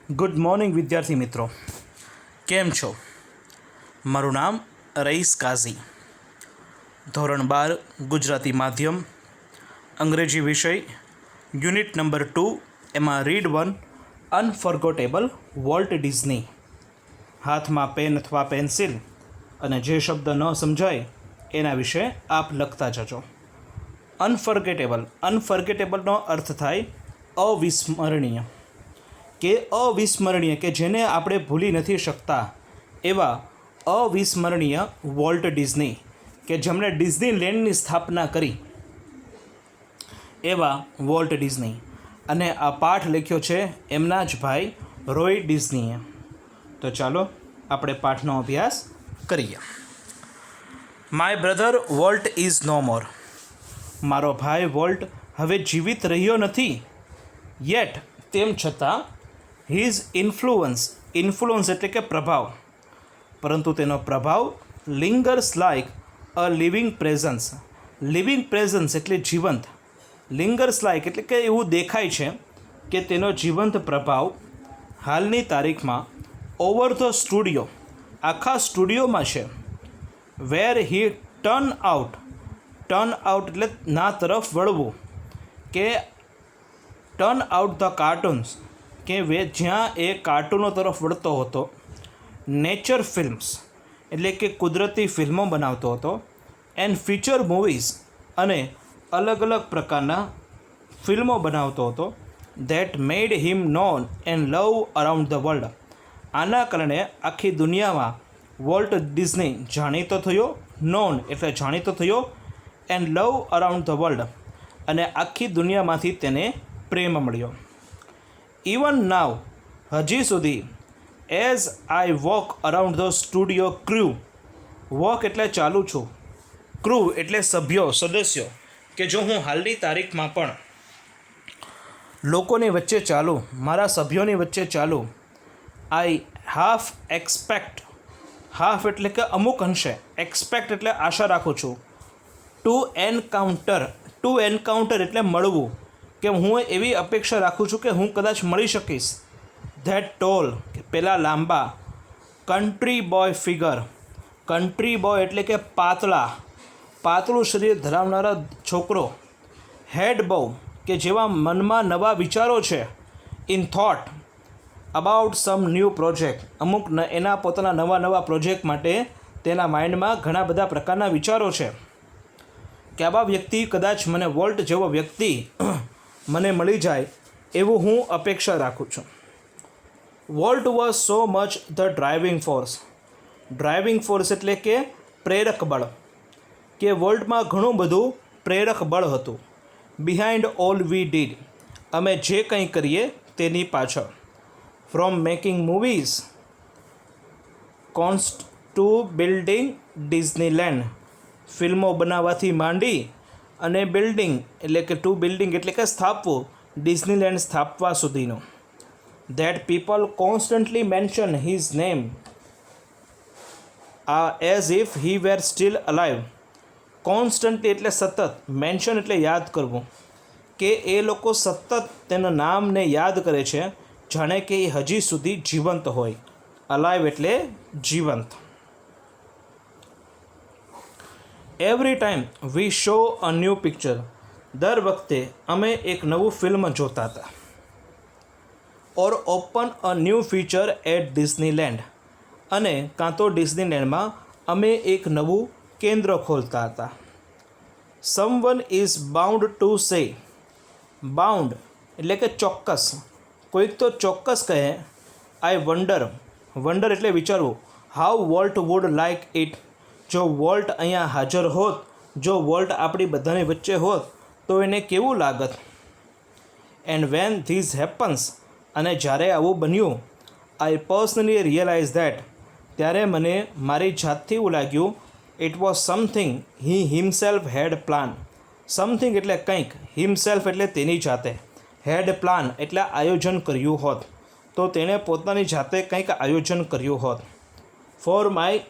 Good morning વિદ્યાર્થી મિત્રો, કેમ છો? મારું નામ રઈસ કાઝી, ધોરણ 12 ગુજરાતી માધ્યમ, અંગ્રેજી વિષય, યુનિટ નંબર 2, એમાં રીડ 1 અનફર્ગોટેબલ વોલ્ટ ડિઝની. હાથમાં પેન અથવા પેન્સિલ અને જે શબ્દ ન સમજાય એના વિશે આપ લખતા જજો. અનફર્ગેટેબલનો અર્થ થાય અવિસ્મરણીય, કે જેને આપણે ભૂલી નથી શકતા એવા અવિસ્મરણીય વોલ્ટ ડિઝની, કે જેમણે ડિઝનીલેન્ડની સ્થાપના કરી એવા વોલ્ટ ડિઝની. અને આ પાઠ લખ્યો છે એમના જ ભાઈ રોય ડિઝનીએ. તો ચાલો આપણે પાઠનો અભ્યાસ કરીએ. My brother Walt is no more. મારો ભાઈ વોલ્ટ હવે જીવિત રહ્યો નથી. યેટ, તેમ છતાં, હિઝ ઇન્ફ્લુઅન્સ એટલે કે પ્રભાવ, પરંતુ તેનો પ્રભાવ lingers like a living presence એટલે જીવંત. લિંગર્સ લાઇક એટલે કે એવું દેખાય છે કે તેનો જીવંત પ્રભાવ હાલની તારીખમાં ઓવર ધ સ્ટુડિયો, આખા સ્ટુડિયોમાં છે. વેર હી ટર્ન આઉટ એટલે ના તરફ વળવું, કે ટર્ન આઉટ ધ કાર્ટૂન્સ, કે જ્યાં એ કાર્ટૂનો તરફ વળતો હતો. નેચર ફિલ્મ્સ એટલે કે કુદરતી ફિલ્મો બનાવતો હતો. એન્ડ ફીચર મૂવીઝ, અને અલગ અલગ પ્રકારના ફિલ્મો બનાવતો હતો. That made him non and love around the world. આના કારણે આખી દુનિયામાં વોલ્ટ ડિઝની જાણીતો થયો. નોન એટલે જાણીતો થયો. And love around the world, અને આખી દુનિયામાંથી તેને પ્રેમ મળ્યો. ઇવન નાવ, હજી સુધી, as I walk around the studio crew. Walk એટલે ચાલું છું, ક્રૂ એટલે સભ્યો, સદસ્યો, કે જો હું હાલની તારીખમાં પણ લોકોની વચ્ચે ચાલું, મારા સભ્યોની વચ્ચે ચાલું. આઈ હાફ એટલે કે અમુક અંશે, એક્સપેક્ટ એટલે આશા રાખું છું. ટુ એન્કાઉન્ટર એટલે મળવું, કે હું એવી અપેક્ષા રાખું છું કે હું કદાચ મળી શકીશ. ધેટ ટોલ, કે પેલા લાંબા. Country boy figure, country boy એટલે કે પાતળું શરીર ધરાવનારા છોકરો. હેડ બહુ, કે જેવા મનમાં નવા વિચારો છે. In thought about some new project, અમુક એના પોતાના નવા પ્રોજેક્ટ માટે તેના માઇન્ડમાં ઘણા બધા પ્રકારના વિચારો છે. કે આવા વ્યક્તિ, કદાચ મને વોલ્ટ જેવો વ્યક્તિ મને મળી જાય એવું હું અપેક્ષા રાખું છું. Volt was so much the driving force એટલે કે પ્રેરક બળ, કે વોલ્ટમાં ઘણું બધું પ્રેરક બળ હતું. બિહાઇન્ડ ઓલ વી ડીડ, અમે જે કંઈ કરીએ તેની પાછળ. From making movies to building Disneyland, ફિલ્મો બનાવવાથી માંડી અને બિલ્ડિંગ એટલે કે સ્થાપવું, ડિઝનીલેન્ડ સ્થાપવા સુધીનો. That people constantly mention his name as if he were still alive. Constantly એટલે સતત, મેન્શન એટલે યાદ કરવું, કે એ લોકો સતત તેના નામને યાદ કરે છે જાણે કે એ હજી સુધી જીવંત હોય. અલાઇવ એટલે જીવંત. Every time we show a new picture, દર વખતે અમે એક નવું ફિલ્મ જોતા હતા. Or open a new feature at Disneyland, અને કાં તો ડિઝનીલેન્ડમાં અમે એક નવું કેન્દ્ર ખોલતા હતા. Someone is bound to say, bound એટલે કે ચોક્કસ, કોઈક તો ચોક્કસ કહે. આઈ વન્ડર એટલે વિચારવું. How volt would like it, જો વોલ્ટ અહીંયા હાજર હોત, જો વોલ્ટ આપણી બધાની વચ્ચે હોત તો એને કેવું લાગત. એન્ડ વેન ધીસ હેપન્સ, અને જ્યારે આવું બન્યું. આઈ પર્સનલી રિયલાઇઝ ધેટ, ત્યારે મને મારી જાતથી એવું લાગ્યું. It was something he himself had plan. Something એટલે કંઈક, હિમસેલ્ફ એટલે તેની જાતે, હેડ પ્લાન એટલે આયોજન કર્યું હોત, તો તેણે પોતાની જાતે કંઈક આયોજન કર્યું હોત. ફોર માય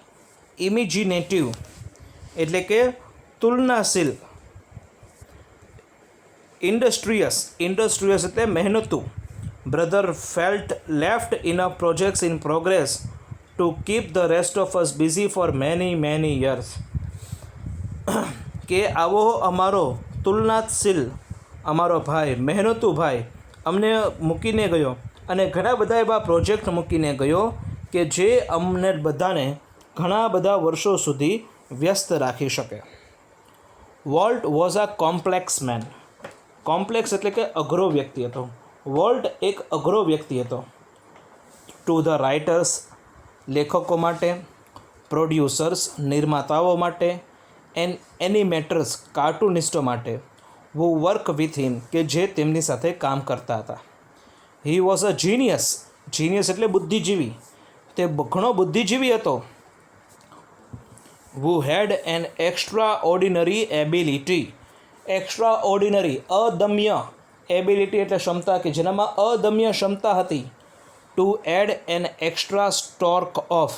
ઇમેજિનેટિવ એટલે કે તુલનાશીલ. ઇન્ડસ્ટ્રીયસ એટલે મહેનતું. brother felt left enough projects in progress to keep the rest of us busy for many years. કે આવો અમારો તુલનાશીલ અમારો ભાઈ, મહેનતુ ભાઈ અમને મૂકીને ગયો અને ઘણા બધા એવા પ્રોજેક્ટ મૂકીને ગયો કે જે અમને બધાને ઘણા બધા વર્ષો સુધી વ્યસ્ત રાખી શકે. Walt was a complex man. Complex એટલે કે અઘરો વ્યક્તિ હતો. વોલ્ટ એક અઘરો વ્યક્તિ હતો. ટુ ધ રાઇટર્સ લેખકો માટે, પ્રોડ્યુસર્સ નિર્માતાઓ માટે, એન્ડ એનિમેટર્સ કાર્ટૂનિસ્ટો માટે, wo વર્ક વિથ હિમ કે જે તેમની સાથે કામ કરતા હતા. He was a genius. Genius એટલે બુદ્ધિજીવી. તે ઘણો બુદ્ધિજીવી હતો. who had an extraordinary ability. extraordinary અદમ્ય, એબિલિટી એટલે ક્ષમતા, કે જેનામાં અદમ્ય ક્ષમતા હતી. To add an extra stork of.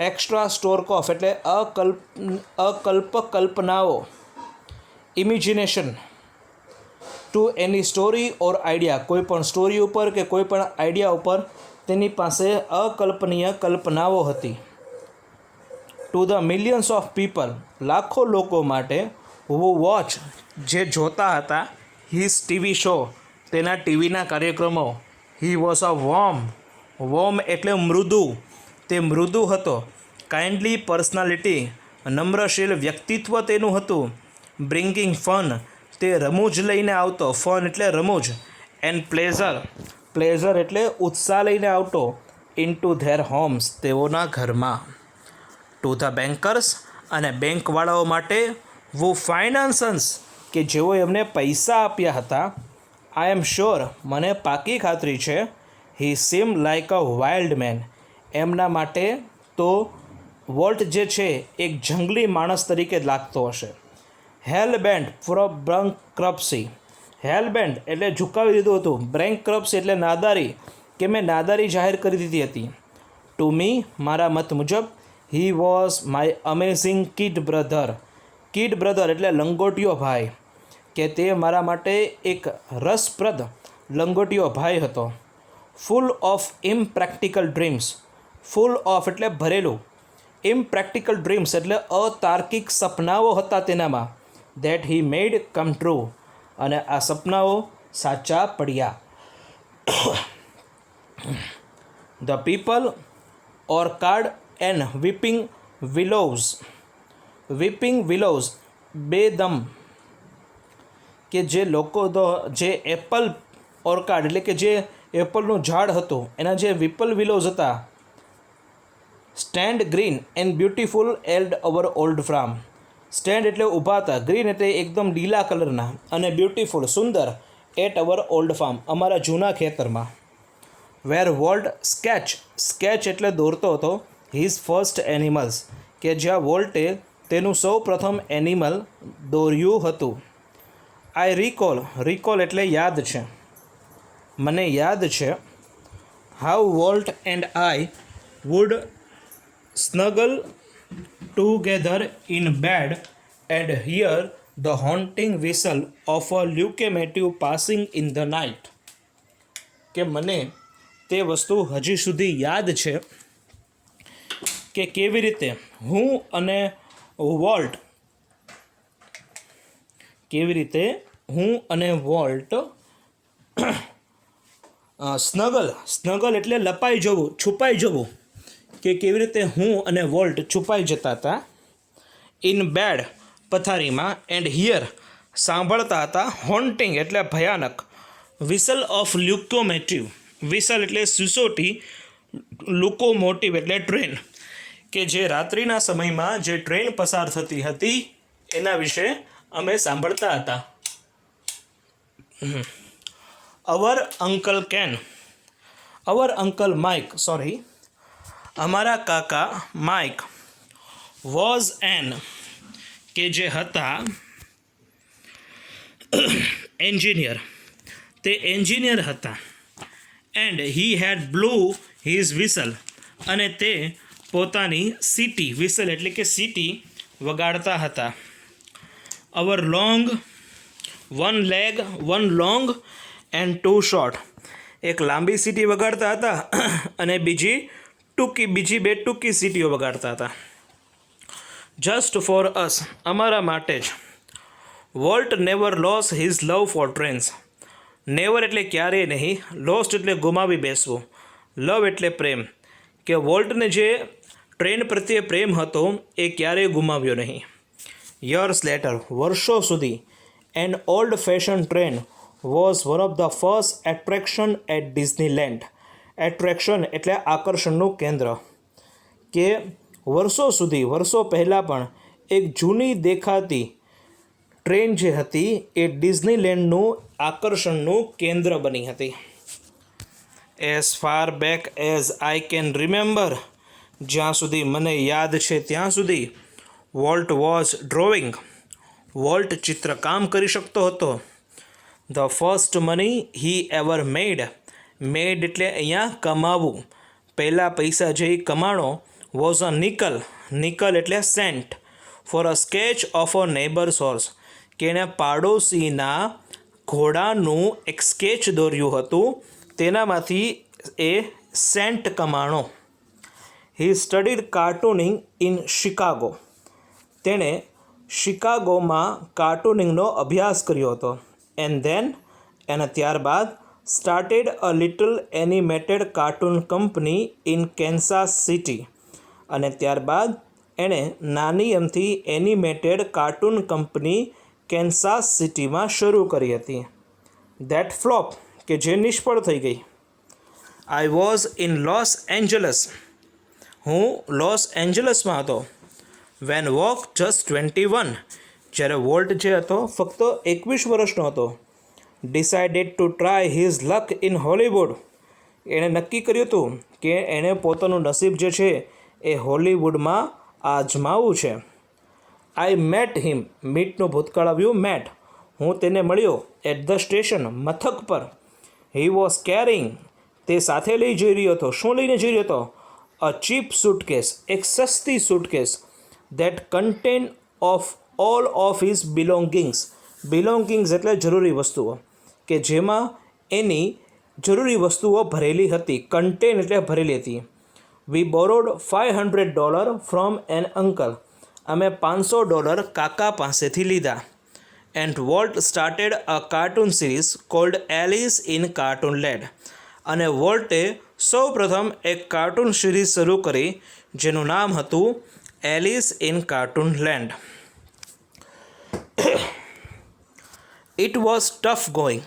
Extra stork of એટલે કલ્પનાઓ, imagination. To any story or idea. કોઈ પણ સ્ટોરી ઉપર કે કોઈ પણ આઈડિયા ઉપર તેની પાસે અકલ્પનીય કલ્પનાઓ હતી. To the millions of people. લાખો લોકો માટે. હુ વોચ જે જોતા હતા હિઝ ટીવી શો, તેના ટીવીના કાર્યક્રમો. He was a warm. Warm એટલે મૃદુ. તે મૃદુ હતો. Kindly personality. નમ્રશીલ વ્યક્તિત્વ તેનું હતું. Bringing fun. તે રમૂજ લઈને આવતો. ફન એટલે રમૂજ. And pleasure. પ્લેઝર એટલે ઉત્સાહ લઈને આવતો. Into their homes. તેઓના ઘરમાં. To the bankers. અને બેંકવાળાઓ માટે. વો ફાઇનાન્સન્સ. કે જેઓ એમને પૈસા આપ્યા હતા. આઈ એમ શ્યોર. મને પાકી ખાતરી છે. હી સીમ લાઇક અ વાઇલ્ડ મેન. એમના માટે તો વોલ્ટ જે છે એક જંગલી માણસ તરીકે લાગતો હશે. હેલ બેન્ડ ફોર બેન્કરપ્સી. હેલ બેન્ડ એટલે ઝુકાવી દીધું હતું. બેન્કરપ્સી એટલે નાદારી, કે મેં નાદારી જાહેર કરી દીધી હતી. ટુ મી, મારા મત મુજબ, he was my amazing kid brother. Kid brother એટલે લંગોટિયો ભાઈ, કે તે મારા માટે એક રસપ્રદ લંગોટિયો ભાઈ હતો. Full of impractical dreams. Full of એટલે ભરેલું. ઇમ્પ્રેક્ટિકલ ડ્રીમ્સ એટલે અતાર્કિક સપનાઓ હતા તેનામાં. That he made come true. અને આ સપનાઓ સાચા પડ્યા. The people orchard and weeping willows. Weeping willows બેદમ, કે જે લોકો જે એપલ ઓર્કાર્ડ એટલે કે જે એપલનું ઝાડ હતું એના જે વિપલ વિલોવ્સ હતા. Stand green and beautiful held our old farm. Stand એટલે ઊભા હતા, ગ્રીન એટલે એકદમ લીલા કલરના, અને બ્યુટિફુલ સુંદર, એટ અવર ઓલ્ડ ફાર્મ અમારા જૂના ખેતરમાં. વેર વોલ્ટ સ્કેચ. સ્કેચ એટલે દોરતો હતો. His first animals. કે જ્યાં વોલ્ટે તેનું સૌ પ્રથમ એનિમલ દોર્યું હતું. આઈ રિકોલ. રિકોલ એટલે યાદ છે, મને યાદ છે. How Walt and I would snuggle together in bed and hear the haunting whistle of a locomotive passing in the night. કે મને તે વસ્તુ હજી સુધી યાદ છે કે કેવી રીતે હું અને વોલ્ટ સ્નગલ એટલે લપાઈ જવું, છુપાઈ જવું, કે કેવી રીતે હું અને વોલ્ટ છુપાઈ જતા હતા. ઇન બેડ પથારીમાં. એન્ડ હિયર સાંભળતા હતા. હોન્ટિંગ એટલે ભયાનક. Whistle of લ્યુકોમેટિવ. વિસલ એટલે સિસોટી. લુકોમોટિવ એટલે ટ્રેન, કે જે રાત્રિના સમયમાં જે ટ્રેન પસાર થતી હતી એના વિશે અમે સાંભળતા હતા. Our uncle Ken. Our uncle Mike, sorry, અમારા કાકા માઇક. વોઝ એન, કે જે હતા એન્જિનિયર, તે એન્જિનિયર હતા. And he had blew his whistle, અને તે પોતાની સીટી, વિસલ એટલે કે સીટી વગાડતા હતા. Our long, one leg, one long and two short. એક લાંબી સીટી વગાડતા હતા અને બીજી બે ટૂંકી સીટીઓ વગાડતા હતા. જસ્ટ ફોર અસ, અમારા માટે જ. વોલ્ટ નેવર લોસ હિઝ લવ ફોર ટ્રેન્સ. નેવર એટલે ક્યારેય નહીં, લોસ્ટ એટલે ગુમાવી બેસવું, લવ એટલે પ્રેમ. કે વોલ્ટને જે ટ્રેન પ્રત્યે પ્રેમ હતો એ ક્યારેય ગુમાવ્યો નહીં. યર્સ લેટર, વર્ષો સુધી, an old fashion train was one of the first attraction at Disneyland. Attraction એટલે આકર્ષણનું કેન્દ્ર. કે વર્ષો પહેલાં પણ એક જૂની દેખાતી ટ્રેન જે હતી એ ડિઝનીલેન્ડનું આકર્ષણનું કેન્દ્ર બની હતી. As far back as I can remember, જ્યાં સુધી મને યાદ છે ત્યાં સુધી, વોલ્ટ વોઝ ડ્રોઈંગ. વોલ્ટ ચિત્રકામ કરી શકતો હતો. The first money he ever made. Made એટલે અહીંયા કમાવું. પહેલાં પૈસા જે કમાણો વોઝ અ નિકલ. નિકલ એટલે cent. For a sketch of a neighbour's horse. કે એણે પાડોશીના ઘોડાનું એક સ્કેચ દોર્યું હતું, તેનામાંથી એ સેન્ટ કમાણો. He studied cartooning in Chicago. તેણે શિકાગોમાં કાર્ટૂનિંગનો અભ્યાસ કર્યો હતો. અને ત્યારબાદ started a little animated cartoon company in Kansas City. અને ત્યારબાદ એણે નાની અમથી એનિમેટેડ કાર્ટૂન કંપની કેન્સાસ સિટીમાં શરૂ કરી હતી. ધેટ ફ્લોપ, કે જે નિષ્ફળ થઈ ગઈ. I was in Los Angeles. હું લોસ એન્જલસમાં હતો. When walk just 21. જ્યારે વોલ્ટ જે હતો ફક્ત 21 વર્ષનો હતો. Decided to try his luck in Hollywood. એણે નક્કી કર્યું હતું કે એણે પોતાનું નસીબ જે છે એ હોલિવૂડમાં આજમાવવું છે. આઈ મેટ હિમ. મીટનું ભૂતકાળ આવ્યું મેટ. હું તેને મળ્યો. એટ ધ સ્ટેશન, મથક પર. He was carrying. તે સાથે લઈ જઈ રહ્યો હતો. શું લઈને જઈ રહ્યો હતો? A cheap suitcase. એક સસ્તી suitcase. That contain of all of his belongings. Belongings એટલે જરૂરી વસ્તુઓ, કે જેમાં એની જરૂરી વસ્તુઓ ભરેલી હતી. કન્ટેન એટલે ભરેલી હતી. We borrowed $500 from an uncle. અમે $500 કાકા પાસેથી લીધા. And Walt started a cartoon series called Alice in Cartoonland. અને વોલ્ટે સૌ પ્રથમ એક કાર્ટૂન સિરીઝ શરૂ કરી જેનું નામ હતું Alice in Cartoonland. It was tough going.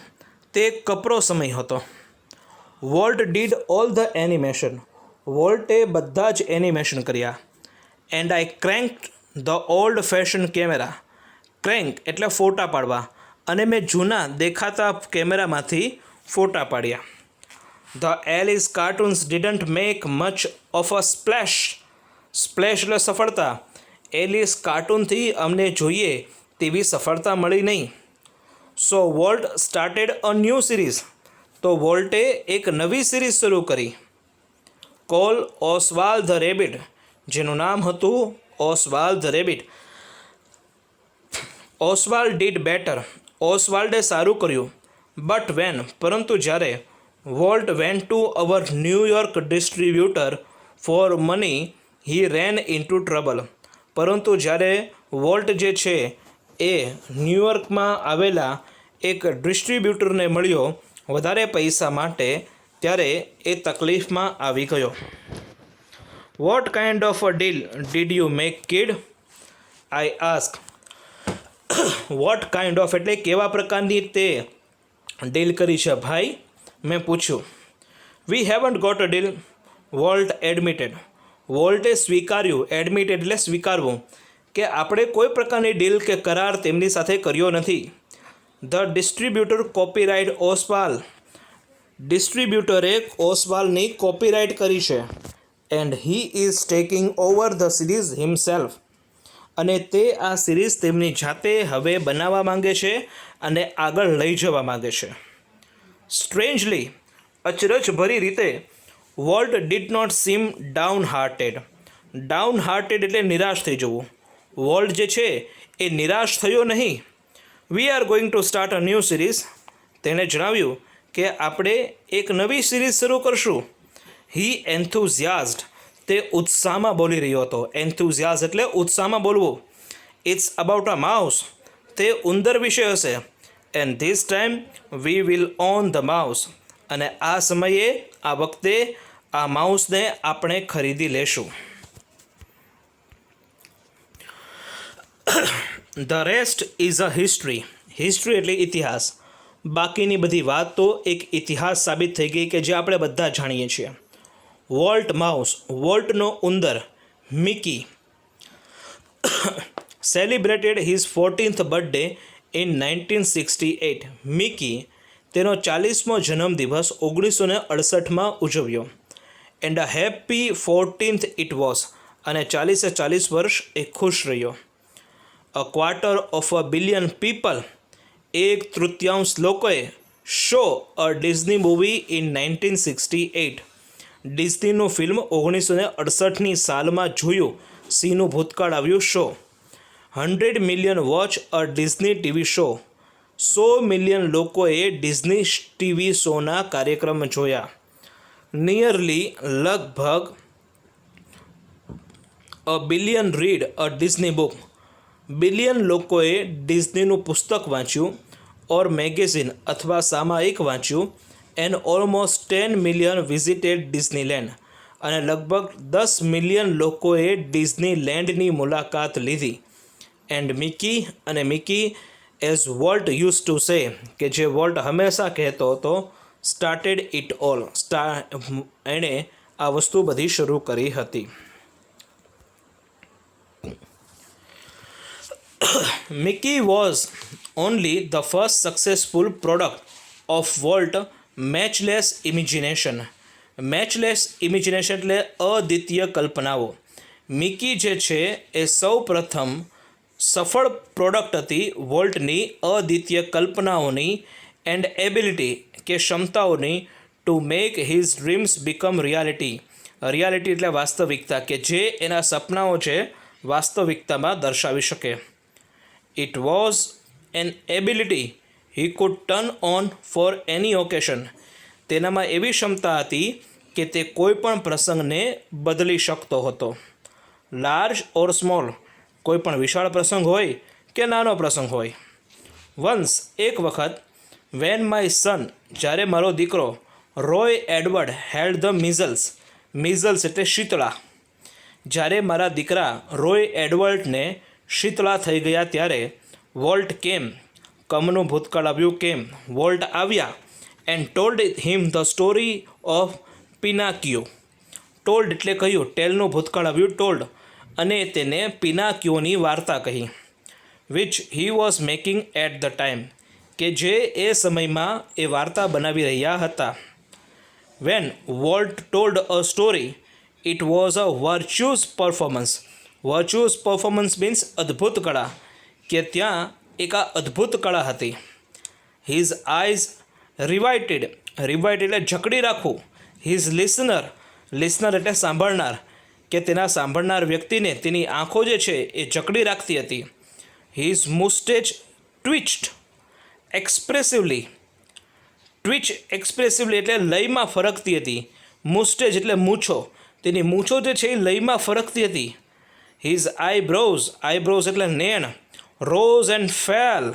તે કપરો સમય હતો. Walt did all the animation. વોલ્ટે બધા જ એનિમેશન કર્યા. And I cranked the old fashion camera. Crank એટલે ફોટા પાડવા, અને મેં જૂના દેખાતા કેમેરામાંથી ફોટા પાડ્યા. The Alice cartoons didn't make much of a splash. Splash એટલે સફળતા. એલિસ કાર્ટૂનથી અમને જોઈએ તેવી સફળતા મળી નહીં. So Walt started a new series. તો વોલ્ટે એક નવી સિરીઝ શરૂ કરી. Call Oswald the rabbit. જેનું નામ હતું Oswald the rabbit. Oswald did better. ઓસ્વાલ્ડે સારું કર્યું. બટ વેન, પરંતુ જ્યારે Walt went to our New York distributor for money he ran into trouble. પરંતુ જ્યારે વોલ્ટ જે છે એ ન્યૂયોર્કમાં આવેલા એક ડિસ્ટ્રીબ્યુટરને મળ્યો વધારે પૈસા માટે, ત્યારે એ તકલીફમાં આવી ગયો. What kind of a deal did you make kid? I ask. What kind of એટલે કેવા પ્રકારની તે ડીલ કરી છે ભાઈ? મેં પૂછ્યું. We haven't got a deal, Walt admitted. વોલ્ટે સ્વીકાર્યું. એડમિટ એટલે સ્વીકારવું, કે આપણે કોઈ પ્રકારની ડીલ કે કરાર તેમની સાથે કર્યો નથી. The distributor copyright Oswald. ડિસ્ટ્રીબ્યુટરે ઓસ્વાલ્ડની કોપીરાઇટ કરી છે. And he is taking over the series himself. અને તે આ સિરીઝ તેમની જાતે હવે બનાવવા માંગે છે અને આગળ લઈ જવા માંગે છે. સ્ટ્રેન્જલી, અચરજભરી રીતે, Walt did not seem downhearted. Downhearted એટલે નિરાશ થઈ જવું. વોલ્ટ જે છે એ નિરાશ થયો નહીં. We are going to start a new series. તેણે જણાવ્યું કે આપણે એક નવી સિરીઝ શરૂ કરશું. હી એન્થુઝિયાઝડ, તે ઉત્સાહમાં બોલી રહ્યો હતો. એન્થુઝિયાઝ એટલે ઉત્સાહમાં બોલવું. ઇટ્સ અબાઉટ અ માઉસ, તે ઉંદર વિશે હશે. And this time we will on the mouse, અને આ સમયે આ વખતે આ માઉસને આપણે ખરીદી લેશું. The rest is a history. History એટલે ઇતિહાસ. બાકીની બધી વાત તો એક ઇતિહાસ સાબિત થઈ ગઈ કે જે આપણે બધા જાણીએ છીએ. વોલ્ટ માઉસ, વોલ્ટનો ઉંદર. Mickey celebrated his 14th birthday in 1968. મિકી તેનો 40મો જન્મદિવસ 1968માં ઉજવ્યો. And a happy 14th it was, અને 40 વર્ષ એ ખુશ રહ્યો. A quarter of a billion people, 1/3 લોકોએ show a Disney movie in 1968. ડિઝનીનું ફિલ્મ 1968ની સાલમાં જોયું. સીનું ભૂતકાળ આવ્યું show. 100 million watch a Disney TV show, 100 million લોકોએ ડિઝની ટીવી શોના કાર્યક્રમ જોયા. નિયરલી લગભગ અ billion read a Disney book, billion લોકોએ ડિઝનીનું પુસ્તક વાંચ્યું. ઓર મેગેઝિન અથવા સામાયિક વાંચ્યું. And almost 10 million visited Disneyland, અને લગભગ 10 મિલિયન લોકોએ ડિઝનીલેન્ડની મુલાકાત લીધી. એન્ડ મિકી, અને Mickey as volt use to સે, કે જે વોલ્ટ હંમેશા કહેતો હતો, સ્ટાર્ટેડ ઇટ ઓલ, એણે આ વસ્તુ બધી શરૂ કરી હતી. Mickey was only the first successful product of Walt Matchless Imagination. Matchless imagination એટલે અદ્વિતીય કલ્પનાઓ. મિકી જે છે એ સૌ પ્રથમ સફળ પ્રોડક્ટ હતી વોલ્ટની અદ્વિતીય કલ્પનાઓની એન્ડ એબિલિટી કે ક્ષમતાઓની to make his dreams become reality. Reality એટલે વાસ્તવિકતા, કે જે એના સપનાઓ છે વાસ્તવિકતામાં દર્શાવી શકે. It was an ability he could turn on for any occasion. તેનામાં એવી ક્ષમતા હતી કે તે કોઈ પણ પ્રસંગને બદલી શકતો હતો. લાર્જ ઓર સ્મોલ, કોઈ પણ વિશાળ પ્રસંગ હોય કે નાનો પ્રસંગ હોય. વન્સ, એક વખત, વેન માય સન, જ્યારે મારો દીકરો, Roy Edward held the measles, measles એટલે શીતળા, જ્યારે મારા દીકરા રોય એડવર્ડને શીતળા થઈ ગયા ત્યારે વોલ્ટ કેમ, કમનું ભૂતકાળ આવ્યું કેમ, વોલ્ટ આવ્યા. And told him the story of Pinocchio. Told એટલે કહ્યું, ટેલનું ભૂતકાળ આવ્યું ટોલ્ડ, અને તેને પિનાકિયોની વાર્તા કહી. Which he was making at the time, કે જે એ સમયમાં એ વાર્તા બનાવી રહ્યા હતા. When Walt told a story, it was a virtuous performance. Virtuous performance means અદ્ભુત કળા, કે ત્યાં એક આ અદ્ભુત કળા હતી. હિઝ આઈઝ રિવાઇટેડ, રિવાઇટ એટલે જકડી રાખવું. હિઝ લિસનર, લિસનર એટલે સાંભળનાર, કે તેના સાંભળનાર વ્યક્તિને તેની આંખો જે છે એ જકડી રાખતી હતી. હિઝ મુસ્ટેચ ટ્વિચ્ડ એક્સપ્રેસિવલી, ટ્વિચ એક્સપ્રેસિવલી એટલે લયમાં ફરકતી હતી. મુસ્ટેચ એટલે મૂછો, તેની મૂછો જે છે એ લયમાં ફરકતી હતી. હિઝ આઈબ્રોઝ, આઈબ્રોઝ એટલે નેણ, રોઝ એન્ડ ફેલ,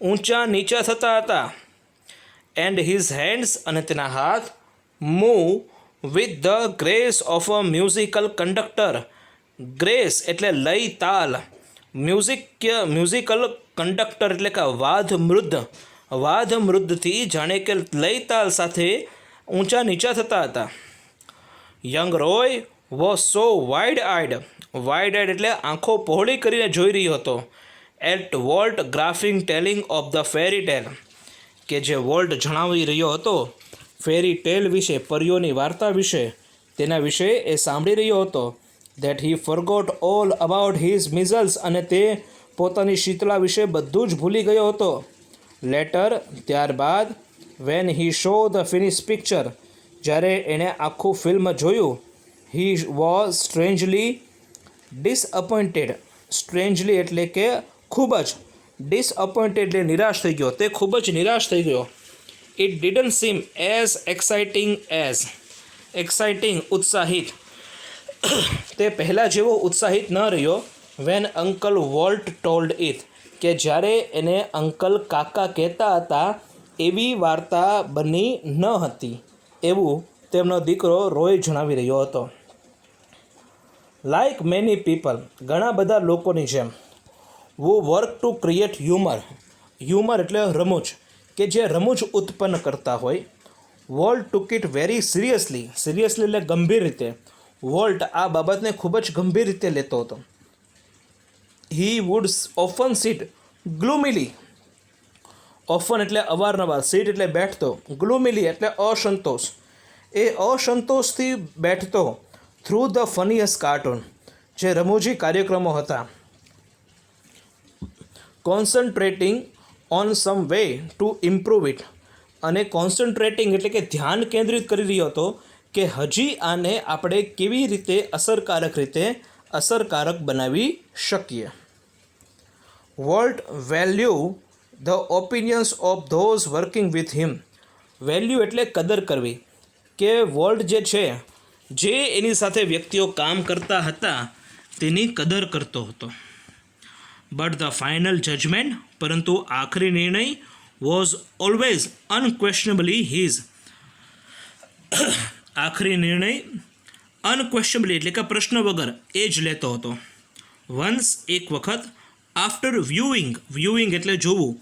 ઊંચા નીચા થતા હતા. એન્ડ હિઝ હેન્ડ્સ, અને તેના હાથ, move with the grace of a musical conductor. Grace એટલે લય તાલ, મ્યુઝિકલ કંડક્ટર એટલે કે વાદ મૃદથી જાણે કે લય તાલ સાથે ઊંચા નીચા થતા હતા. Young Roy was so wide eyed, wide eyed એટલે આંખો પહોળી કરીને જોઈ રહ્યો હતો. At Walt graphing telling of the fairy tale, કે જે વોલ્ટ જણાવી રહ્યો હતો ફેરી ટેલ વિશે, પરીઓની વાર્તા વિશે, તેના વિશે એ સાંભળી રહ્યો હતો. That he forgot all about his measles, અને તે પોતાની શીતળા વિશે બધું જ ભૂલી ગયો હતો. લેટર, ત્યારબાદ, when he show the finish picture, જ્યારે એણે આખું ફિલ્મ જોયું, હી વોઝ સ્ટ્રેન્જલી ડિસઅપોઇન્ટેડ. સ્ટ્રેન્જલી એટલે કે ખૂબ જ, ડિસઅપોઇન્ટેડ એટલે નિરાશ થઈ ગયો, તે ખૂબ જ નિરાશ થઈ ગયો. It didn't seem as exciting ઉત્સાહિત તે પહેલાં જેવો ઉત્સાહિત ન રહ્યો when uncle Walt told it કે જ્યારે એને અંકલ કાકા કહેતા હતા એવી વાર્તા બની ન હતી એવું તેમનો દીકરો રોય જણાવી રહ્યો હતો. લાઇક મેની પીપલ ઘણા બધા લોકોની જેમ wo work to create humour એટલે રમૂજ કે જે રમૂજ ઉત્પન્ન કરતા હોય. Volt took it very seriously એટલે ગંભીર રીતે. વોલ્ટ આ બાબતને ખૂબ જ ગંભીર રીતે લેતો હતો. He would often sit glumly, often એટલે અવારનવાર, સીટ એટલે બેઠતો, ગ્લુમિલી એટલે અસંતોષ, એ અસંતોષથી બેઠતો થ્રુ ધ ફનીએસ્ટ કાર્ટૂન જે રમૂજી કાર્યક્રમો હતા. Concentrating on some way to improve it અને કોન્સન્ટ્રેટિંગ એટલે કે ધ્યાન કેન્દ્રિત કરી રહ્યો હતો કે હજી આને આપણે કેવી રીતે અસરકારક બનાવી શકીએ. Volt value the opinions of those working with him. Value એટલે કદર કરવી કે વોલ્ટ જે છે જે એની સાથે વ્યક્તિઓ કામ કરતા હતા તેની કદર કરતો હતો. બટ ધ ફાઇનલ જજમેન્ટ પરંતુ આખરી નિર્ણય વોઝ ઓલવેઝ અનક્વેશ્ચનેબલી હિઝ. આખરી નિર્ણય અનક્વેશ્ચનેબલી એટલે કે પ્રશ્ન વગર એ જ લેતો હતો. વન્સ એક વખત આફ્ટર વ્યુઇંગ એટલે જોવું,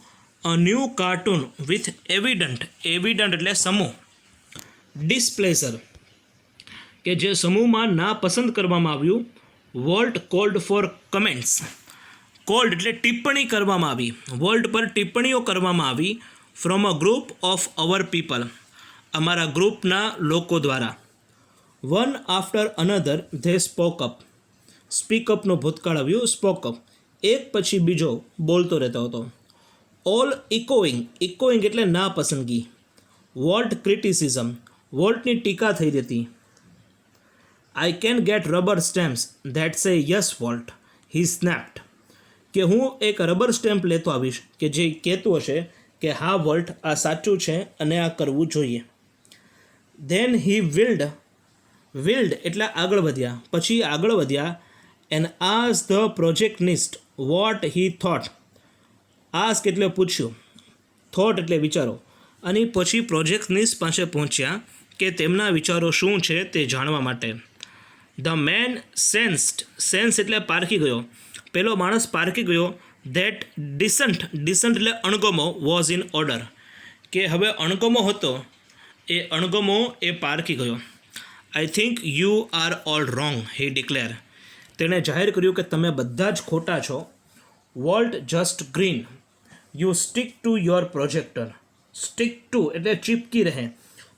અ ન્યૂ કાર્ટૂન વિથ એવિડન્ટ એટલે સમૂહ, ડિસ્પ્લેઝર કે જે સમૂહમાં ના પસંદ કરવામાં આવ્યું. Walt called for comments, called એટલે ટિપ્પણી કરવામાં આવી, વોલ્ટ પર ટિપ્પણીઓ કરવામાં આવી. From a group of our people અમારા ગ્રુપના લોકો દ્વારા. વન આફ્ટર અનધર ધે સ્પીકઅપનું ભૂતકાળ આવ્યું, સ્પોકઅપ એક પછી બીજો બોલતો રહેતો હતો. ઓલ ઇકોઈંગ એટલે નાપસંદગી. વોલ્ટ ક્રિટિસિઝમ વોલ્ટની ટીકા થઈ હતી. I can get rubber stamps that say yes Walt he snapped કે હું એક રબર સ્ટેમ્પ લેતો આવીશ કે જે કહેતું હશે કે હા વોલ્ટ આ સાચું છે અને આ કરવું જોઈએ. ધેન હી વિલ્ડ એટલે આગળ વધ્યા, પછી આગળ વધ્યા. And ask the projectionist what he thought. Ask એટલે પૂછ્યું, થોટ એટલે વિચારો, અને પછી પ્રોજેક્ટનિસ્ટ પાસે પહોંચ્યા કે તેમના વિચારો શું છે તે જાણવા માટે. ધ મેન સેન્સ એટલે પારખી ગયો, પેલો માણસ પારખી ગયો. ધેટ ડિસન્ટ એટલે અણગમો વોઝ ઇન ઓર્ડર કે હવે અણગમો હતો એ અણગમો એ પારખી ગયો. I think you are all wrong he declare. તેણે જાહેર કર્યું કે તમે બધા જ ખોટા છો. Walt just grin. You stick to your projector. Stick to એટલે ચીપકી રહે,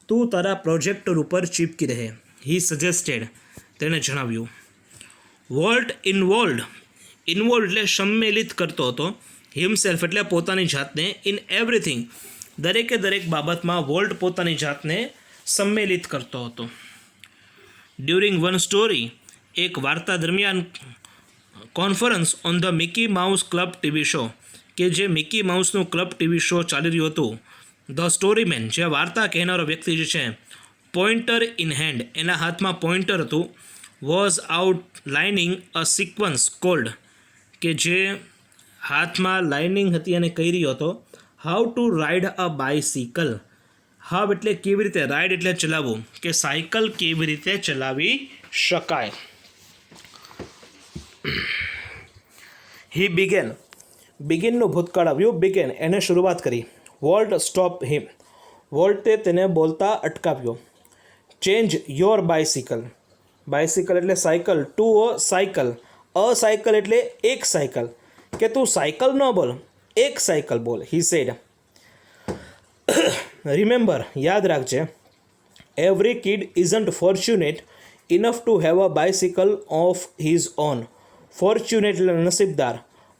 તું તારા પ્રોજેક્ટર ઉપર ચીપકી રહે. હી સજેસ્ટેડ તેણે જણાવ્યું. વોલ્ટ ઇન્વોલ્વ એટલે સંમેલિત કરતો હતો. હિમસેલ્ફ એટલે પોતાની જાતને. ઇન એવરીથિંગ દરેક બાબતમાં વોલ્ટ પોતાની જાતને સંમેલિત કરતો હતો. ડ્યુરિંગ વન સ્ટોરી એક વાર્તા દરમિયાન conference on the Mickey mouse club TV show કે જે મિકી માઉસનું ક્લબ ટીવી શો ચાલી રહ્યું હતું. ધ સ્ટોરીમેન જે વાર્તા કહેનારો વ્યક્તિ જે છે, પોઇન્ટર ઇન હેન્ડ એના હાથમાં પોઇન્ટર હતું. Was outlining a sequence called કે જે હાથમાં લાઇનિંગ હતી અને કહી રહ્યો હતો how to ride a bicycle. How એટલે કેવી રીતે, રાઇડ એટલે ચલાવવું કે સાયકલ કેવી રીતે ચલાવી શકાય. હી બિગિનનું ભૂતકાળ આવ્યું. બિગેન એને શરૂઆત કરી. વોલ્ટ સ્ટોપ હિમ વોલ્ટે તેને બોલતા અટકાવ્યો. ચેન્જ યોર બાયસિકલ એટલે સાયકલ, ટુ અ સાયકલ એટલે એક સાયકલ કે તું સાયકલ ન બોલ, એક સાયકલ બોલ. He said. રિમેમ્બર યાદ રાખજે, every kid isn't fortunate enough to have a bicycle of his own. Fortunate એટલે નસીબદાર,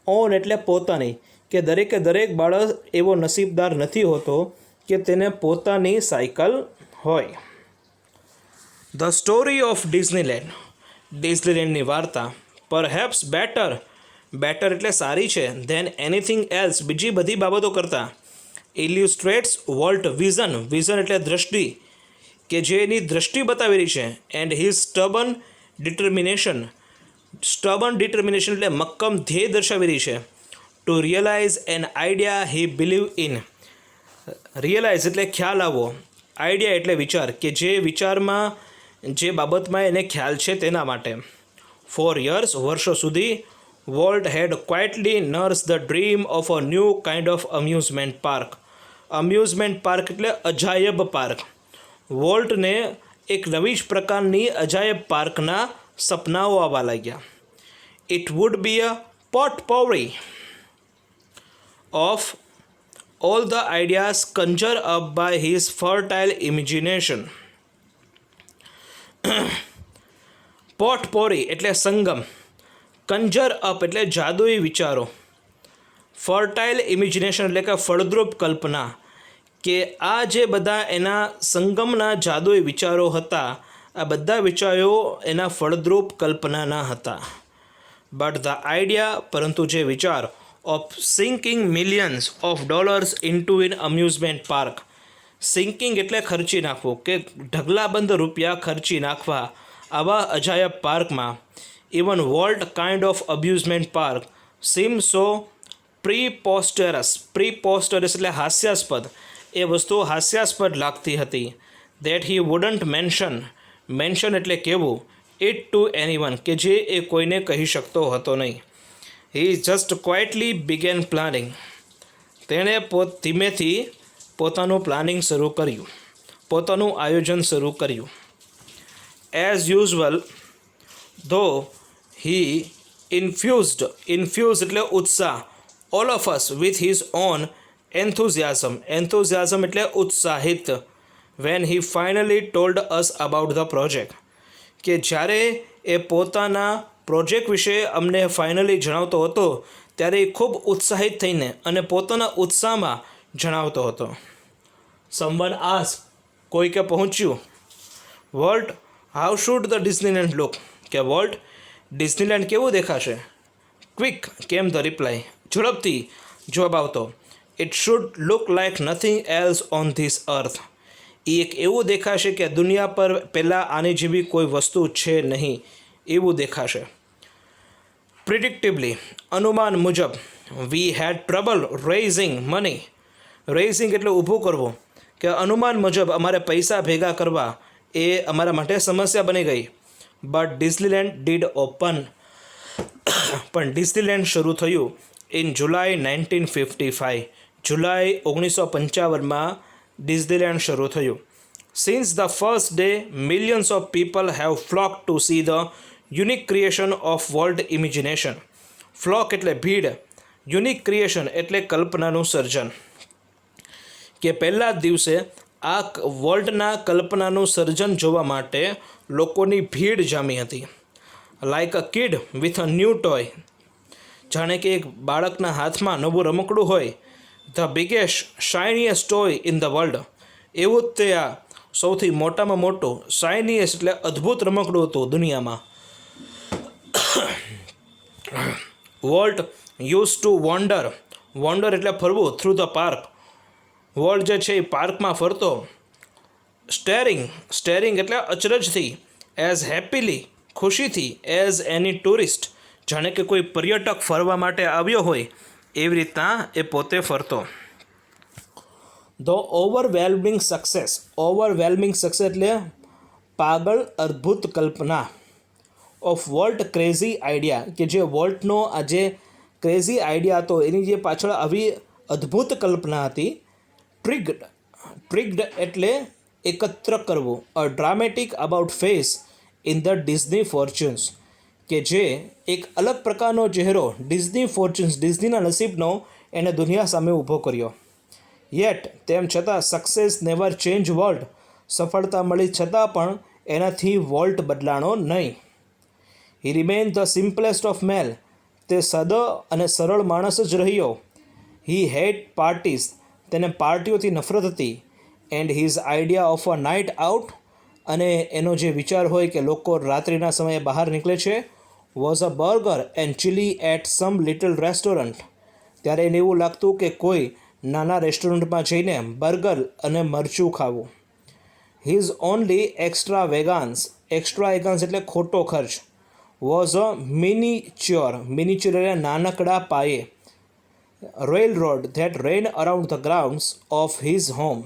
ઓન એટલે પોતાની, કે દરેક બાળક એવો નસીબદાર નથી હોતો કે તેને પોતાની સાયકલ હોય. ધ સ્ટોરી ઓફ ડિઝનીલેન્ડની વાર્તા. પરહેપ્સ બેટર એટલે સારી છે. ધેન એનીથિંગ એલ્સ બીજી બધી બાબતો કરતાં. ઇલ્યુસ્ટ્રેટ્સ વોલ્ટ વિઝન એટલે દ્રષ્ટિ, કે જે એની દ્રષ્ટિ બતાવી રહી છે. એન્ડ હિઝ સ્ટબન ડિટર્મિનેશન એટલે મક્કમ ધ્યેય દર્શાવી રહી છે. To realise an idea he believe in. Realise એટલે ખ્યાલ આવવો, આઈડિયા એટલે વિચાર, કે જે વિચારમાં જે બાબતમાં એને ખ્યાલ છે તેના માટે. ફોર યર્સ વર્ષો સુધી Walt had quietly nurse the dream of a new kind of amusement park. Amusement park એટલે અજાયબ પાર્ક. વોલ્ટને એક નવી જ પ્રકારની અજાયબ પાર્કના સપનાઓ આવવા લાગ્યા. It would be a potpourri of all the ideas conjured up by his fertile imagination. Potpourri એટલે સંગમ, કંજર અપ એટલે જાદુઈ વિચારો, ફર્ટાઇલ ઇમેજિનેશન એટલે કે ફળદ્રુપ કલ્પના, કે આ જે બધા એના સંગમના જાદુઈ વિચારો હતા, આ બધા વિચારો એના ફળદ્રુપ કલ્પનાના હતા. બટ ધ આઈડિયા, પરંતુ જે વિચાર, of sinking millions of dollars into an amusement park. Sinking એટલે ખર્ચી નાખવું, કે ઢગલાબંધ રૂપિયા ખર્ચી નાખવા આવા અજાયબ પાર્કમાં. Even Walt kind of amusement park seem so preposterous એટલે હાસ્યાસ્પદ, એ વસ્તુ હાસ્યાસ્પદ લાગતી હતી. દેટ હી વુડન્ટ મેન્શન એટલે કહેવું, ઇટ ટુ એનીવન, કે જે એ કોઈને કહી શકતો હતો નહીં. હી જસ્ટ ક્વાઇટલી બિગેન પ્લાનિંગ. તેણે ધીમેથી પોતાનું પ્લાનિંગ શરૂ કર્યું, પોતાનું આયોજન શરૂ કર્યું. એઝ યુઝવલ ધો હી ઇન્ફ્યુઝડ એટલે ઉત્સાહ, all of us with his own enthusiasm એટલે ઉત્સાહિત. When he finally told us about the project, કે જ્યારે એ પોતાના પ્રોજેક્ટ વિશે અમને ફાઇનલી જણાવતો હતો ત્યારે એ ખૂબ ઉત્સાહિત થઈને અને પોતાના ઉત્સાહમાં જણાવતો હતો. સમવન આસ્ક, કોઈકે પહોંચ્યું, Walt how should the Disneyland look, કે વોલ્ટ ડિઝનીલેન્ડ કેવું દેખાશે? ક્વિક કેમ ધ રિપ્લાય, ઝડપથી જવાબ આવતો. It should look like nothing else on this earth. એ એક એવું દેખાશે કે દુનિયા પર પહેલાં આની જેવી કોઈ વસ્તુ છે નહીં એવું દેખાશે. પ્રિડિક્ટિવલી અનુમાન મુજબ. વી હેડ ટ્રબલ રેઇઝિંગ મની. રેઇઝિંગ એટલે ઊભું કરવું, કે અનુમાન મુજબ અમારે પૈસા ભેગા કરવા એ અમારા માટે સમસ્યા બની ગઈ. But Disneyland did open. પણ ડિઝનીલેન્ડ શરૂ થયું ઇન જુલાઈ 1955. જુલાઈ 1955માં ડિઝનીલેન્ડ શરૂ થયું. Since the first day millions of people have flock to see the unique creation of Walt imagination. Flock એટલે ભીડ, યુનિક ક્રિએશન એટલે કલ્પનાનું સર્જન, કે પહેલા જ દિવસે આ વોલ્ટના કલ્પનાનું સર્જન જોવા માટે લોકોની ભીડ જામી હતી. Like a kid with a new toy, જાણે કે એક બાળકના હાથમાં નવું રમકડું હોય. The biggest shiniest toy in the world, એવું જ તે આ સૌથી મોટામાં મોટું, શાઇનીએસ્ટ એટલે અદ્ભુત રમકડું હતું દુનિયામાં. વોલ્ટ યુઝ ટુ વોન્ડર એટલે ફરવું, થ્રુ ધ પાર્ક. વોલ્ટ જે છે એ પાર્કમાં ફરતો. સ્ટેરિંગ એટલે અચરજથી. એઝ હેપીલી ખુશીથી. એઝ એની ટુરિસ્ટ જાણે કે કોઈ પર્યટક ફરવા માટે આવ્યો હોય એવી રીતના એ પોતે ફરતો. ધ ઓવરવેલ્મિંગ સક્સેસ એટલે પાગલ અદ્ભુત કલ્પના. ઓફ વોલ્ટ ક્રેઝી આઈડિયા, કે જે વોલ્ટનો આ જે ક્રેઝી આઈડિયા હતો એની જે પાછળ આવી અદ્ભુત કલ્પના હતી. ટ્રિગ્ડ એટલે એકત્ર કરવું. A dramatic about face in the Disney fortunes, કે જે એક અલગ પ્રકારનો ચહેરો ડિઝનીના નસીબનો એણે દુનિયા સામે ઊભો કર્યો. યેટ તેમ છતાં સક્સેસ નેવર ચેન્જ વોલ્ટ, સફળતા મળી છતાં પણ એનાથી વોલ્ટ બદલાણો નહીં. હી રિમેન ધ સિમ્પલેસ્ટ ઓફ મેલ, તે સાદો અને સરળ માણસ જ રહ્યો. હી હેટ પાર્ટીઝ, તેને પાર્ટીઓથી નફરત હતી. And his idea of a night out, અને એનો જે વિચાર હોય કે લોકો રાત્રિના સમયે બહાર નીકળે છે, was a burger and chili at some little restaurant. ત્યારે એને એવું લાગતું કે કોઈ નાના રેસ્ટોરન્ટમાં જઈને બર્ગર અને મરચું ખાવું. હિઝ ઓનલી એક્સ્ટ્રા વેગાન્સ એટલે ખોટો ખર્ચ વોઝ અ મિનિચ્યોર એટલે નાનકડા પાયે rail road that rain around the grounds of his home,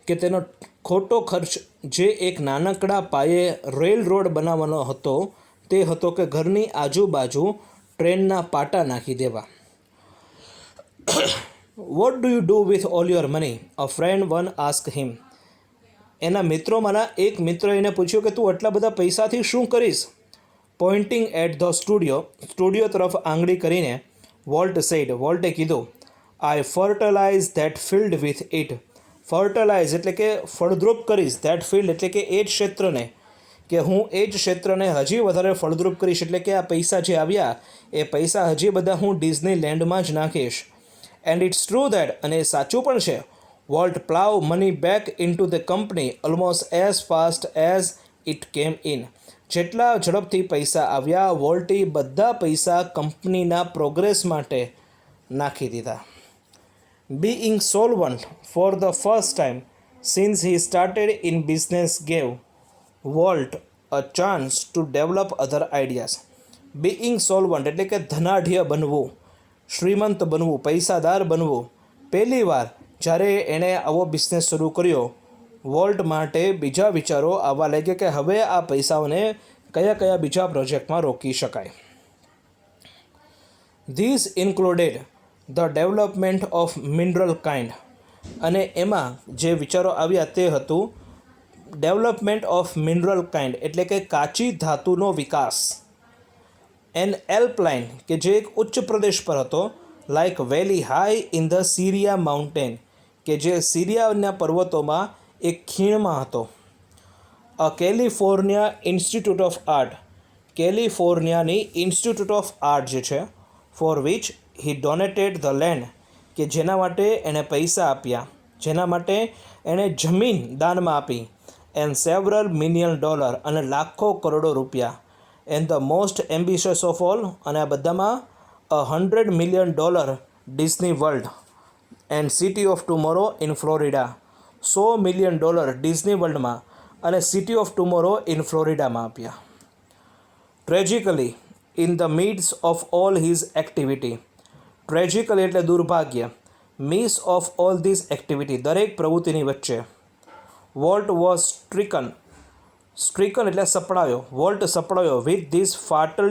કે તેનો ખોટો ખર્ચ જે એક નાનકડા પાયે રેલ રોડ બનાવવાનો હતો તે હતો કે ઘરની આજુબાજુ ટ્રેનના પાટા નાખી દેવા. What do you do with all your money? A friend one ask હિમ. એના મિત્રોમાંના એક મિત્રએ એને પૂછ્યું કે તું આટલા બધા પૈસાથી શું કરીશ? પોઇન્ટિંગ એટ ધ સ્ટુડિયો તરફ આંગળી કરીને વોલ્ટે કીધું, આઈ ફર્ટલાઇઝ ધેટ ફિલ્ડ વિથ ઇટ. ફર્ટલાઇઝ એટલે કે ફળદ્રુપ કરીશ, ધેટ ફિલ્ડ એટલે કે એ જ ક્ષેત્રને, કે હું એ જ ક્ષેત્રને હજી વધારે ફળદ્રુપ કરીશ. એટલે કે આ પૈસા જે આવ્યા એ પૈસા હજી બધા હું ડિઝનીલેન્ડમાં જ નાખીશ. એન્ડ ઇટ્સ ટ્રુ ધેટ, અને એ સાચું પણ છે, volt plough money back in to the company almost as fast as it કેમ ઇન. જેટલા ઝડપથી પૈસા આવ્યા વોલ્ટે બધા પૈસા કંપનીના પ્રોગ્રેસ માટે નાખી દીધા. Being solvent for the first time since he started in business gave Walt a chance to develop other ideas. Being solvent એટલે કે ધનાઢ્ય બનવું, શ્રીમંત બનવું, પૈસાદાર બનવું. પહેલી વાર જ્યારે એણે આવો બિઝનેસ શરૂ કર્યો વોલ્ટ માટે બીજા વિચારો આવવા લાગ્યા કે હવે આ પૈસાઓને કયા બીજા પ્રોજેક્ટમાં રોકી શકાય. These included the development of mineral kind, અને એમાં જે વિચારો આવ્યા તે હતું ડેવલપમેન્ટ ઓફ મિનરલ કાઇન્ડ એટલે કે કાચી ધાતુનો વિકાસ. એન એલ્પલાઇન કે જે એક ઉચ્ચ પ્રદેશ પર હતો, like valley high in the Sierra mountain કે જે સિરિયાના પર્વતોમાં એક ખીણમાં હતો. A California institute of art, કેલિફોર્નિયાની ઇન્સ્ટિટ્યૂટ ઓફ આર્ટ જે છે, for which he donated the land કે જેના માટે એણે પૈસા આપ્યા, જેના માટે એણે જમીન દાનમાં આપી. એન્ડ સેવરલ મિલિયન ડોલર અને લાખો કરોડો રૂપિયા. And the most ambitious of all, અને આ બધામાં $100 million Disney world and city of tomorrow in Florida. $100 million Disney વર્લ્ડમાં અને સિટી ઓફ ટુમોરો ઇન ફ્લોરિડામાં આપ્યા. Tragically in the midst of all his activity, tragically એટલે દુર્ભાગ્ય, midst of all this activity દરેક પ્રવૃત્તિની વચ્ચે, વોલ્ટ વોઝ સ્ટ્રીકન એટલે સપડાયો, વોલ્ટ સપડાયો વિથ ધીસ ફાટલ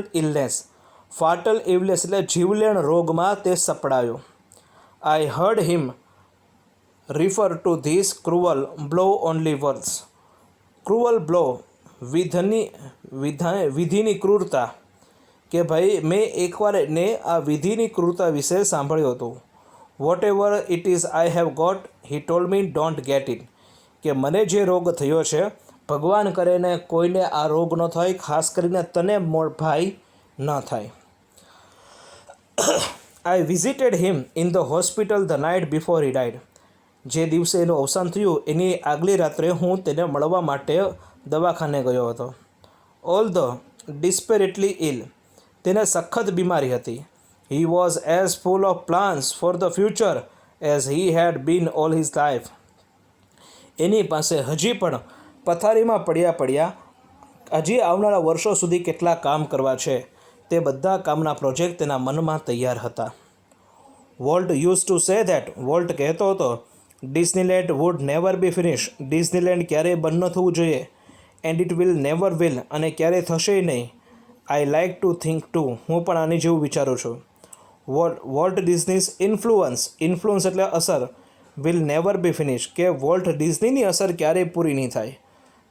ઇલનેસ એટલે જીવલેણ રોગમાં તે સપડાયો. I heard him refer to this cruel blow only words. Cruel blow વિધિની ક્રૂરતા, કે ભાઈ મેં એકવાર એને આ વિધિની ક્રૂરતા વિશે સાંભળ્યું હતું. Whatever it is I have got he told me don't get it, કે મને જે રોગ થયો છે ભગવાન કરે ને કોઈને આ રોગ ન થાય, ખાસ કરીને તને ભાઈ ન થાય. I visited him in the hospital the night before he died, જે દિવસે એનું અવસાન થયું એની આગલી રાત્રે હું તેને મળવા માટે દવાખાને ગયો હતો. ઓલ ધ ડિસ્પેરેટલી ઇલ, તેને સખત બીમારી હતી. He was as full of plans for the future as he had been all his life. એની પાસે હજી પણ પથારીમાં પડ્યા હજી આવનારા વર્ષો સુધી કેટલા કામ કરવા છે તે બધા કામના પ્રોજેક્ટ તેના મનમાં તૈયાર હતા. Walt use to say that, Walt કહેતો હતો Disneyland would never be finish, Disneyland ક્યારેય બંધ ન થવું જોઈએ. And it will never will, અને ક્યારેય થશે નહીં. I like to think too, હું પણ આની જેવું વિચારું છું. વોલ્ટ ડિઝનીઝ ઇન્ફ્લુઅન્સ એટલે અસર, વિલ નેવર બી ફિનિશ કે વોલ્ટ ડિઝનીની અસર ક્યારેય પૂરી નહીં થાય.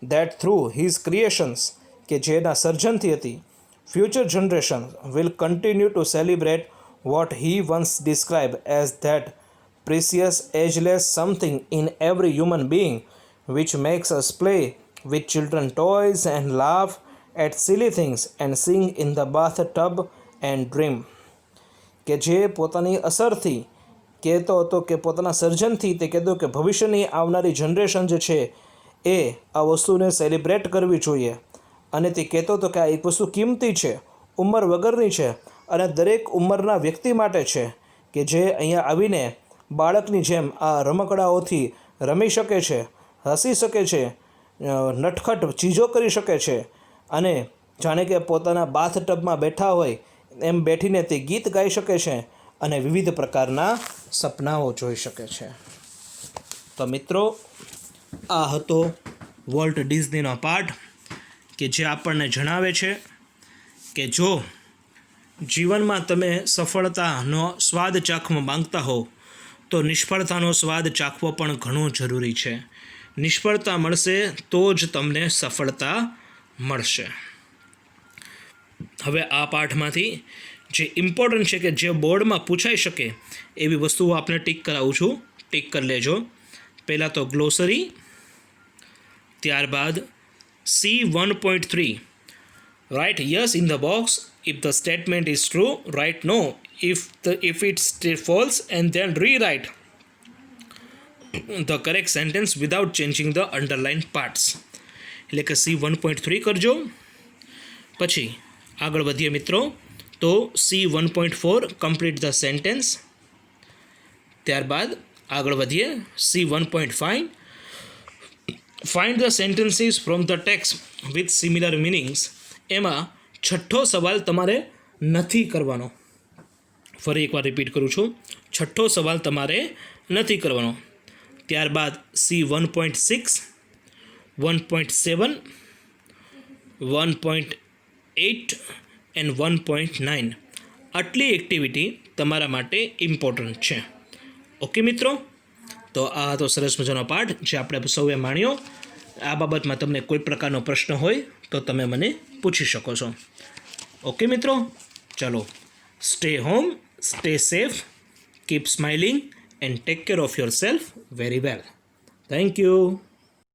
ધેટ થ્રુ હિઝ ક્રિએશન્સ કે જેના સર્જનથી હતી, future generation will continue to celebrate what he once describe as that precious ageless something in every human being which makes us play with children toys and laugh at silly things and sing in the bath tub and dream. કે જે પોતાની અસરથી કહેતો હતો કે પોતાના સર્જનથી તે કહેતો કે ભવિષ્યની આવનારી જનરેશન જે છે એ આ વસ્તુને સેલિબ્રેટ કરવી જોઈએ. અને તે કહેતો હતો કે આ એક વસ્તુ કિંમતી છે, ઉંમર વગરની છે અને દરેક ઉંમરના વ્યક્તિ માટે છે કે જે અહીંયા આવીને બાળકની જેમ આ રમકડાઓથી રમી શકે છે, હસી શકે છે, નટખટ ચીજો કરી શકે છે અને જાણે કે પોતાના બાથટબમાં બેઠા હોય એમ બેઠીને તે ગીત ગાઈ શકે છે અને વિવિધ પ્રકારના સપનાઓ જોઈ શકે છે. તો મિત્રો, આ હતો વોલ્ટ ડિઝનીનો પાઠ કે જે આપણને જણાવે છે કે જો જીવનમાં તમે સફળતાનો સ્વાદ ચાખવા માંગતા હો તો નિષ્ફળતાનો સ્વાદ ચાખવો પણ ઘણું જરૂરી છે. નિષ્ફળતા મળશે તો જ તમને સફળતા મળશે. હવે આ પાઠમાંથી જે ઇમ્પોર્ટન્ટ છે કે જે બોર્ડમાં પૂછાઈ શકે એવી વસ્તુઓ આપણે ટીક કરાવું છું, ટીક કરી લેજો. પહેલાં તો ગ્લોસરી, ત્યારબાદ C1.3 write yes in the box if the statement is true, write no if it's false, and then rewrite the correct sentence without changing the underlined parts. એટલે કે C1.3 કરજો. પછી આગળ વધીએ મિત્રો તો C1.4 complete the sentence. ત્યારબાદ આગળ વધીએ C1.5 find the sentences from the text with similar meanings. એમાં છઠ્ઠો સવાલ તમારે નથી કરવાનો. ફરી એકવાર રિપીટ કરું છું, છઠ્ઠો સવાલ તમારે નથી કરવાનો. ત્યારબાદ C1.6, 1.7, 1.8 and 1.9 આટલી એક્ટિવિટી તમારા માટે ઇમ્પોર્ટન્ટ છે. ઓકે મિત્રો, તો આ હતો સરસ મજાનો પાઠ જે આપણે સૌએ માણ્યો. આ બાબતમાં તમને કોઈ પ્રકારનો પ્રશ્ન હોય તો તમે મને પૂછી શકો છો. ઓકે મિત્રો, ચાલો, stay home, stay safe, keep smiling and take care of your self very well. Thank you.